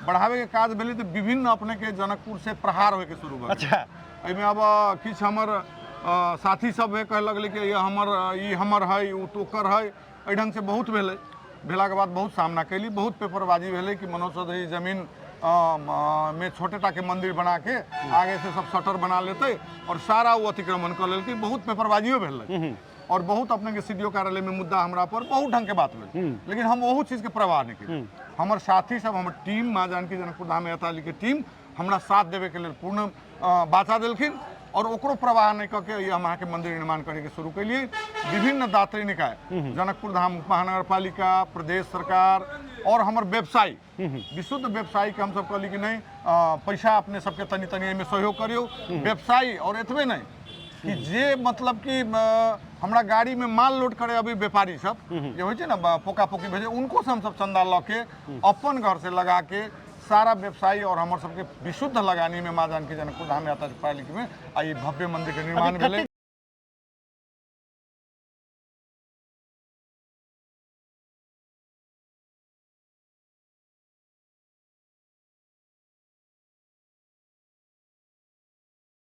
बढ़ावे के काज भेलै तो विभिन्न अपने के जनकपुर से प्रहार होके शुरू भऽ अच्छा एहिमे अब किछु हमर साथी सब कहे लगलै कि ई हमर है उ तोकर है एहि ढंग से बहुत भेलै भेलाके बाद बहुत सामना कैली बहुत पेपरबाजी भेलै कि मनोज चौधरी जमीन में छोटे टा के मंदिर बना के आगे से सब शटर बना लेते और सारा वो अतिक्रमण कर लेलकै बहुत पेपरबाजियो भेलै और बहुत अपने के सीडीओ कार्यालय में मुद्दा हमरा पर बहुत ढंग के बात भेल लेकिन हम ओहू चीज के परवाह नहीं केलियै हमर साथी सब हमर टीम माँ जानकी जनकपुर धाम यात्राली के टीम हमरा साथ देवे के लेल पूर्ण बाचा देलखिन और ओकरो प्रवाह नहीं करके ये हम अहाँ के मंदिर निर्माण करे के शुरू कैलिए विभिन्न दात्री निकाय जनकपुर धाम महानगर पालिका प्रदेश सरकार और हमर व्यवसायी विशुद्ध व्यवसायी के हम सब कहली कि नहीं पैसा अपने सबके तनी तनी में सहयोग करियो व्यवसायी और एतबे नहीं कि जे मतलब कि हमरा गाड़ी में माल लोड करे अभी व्यापारी सब जे होइ छै ना पोका पोकी भेजे उनको से हम सब चंदा ल के अपन घर से लगा के सारा व्यवसायी और हमर सबके विशुद्ध लगानी में माँ जानकी जनकपुर धाम यात्रा पालिका में आई भव्य मंदिर के निर्माण भेलै।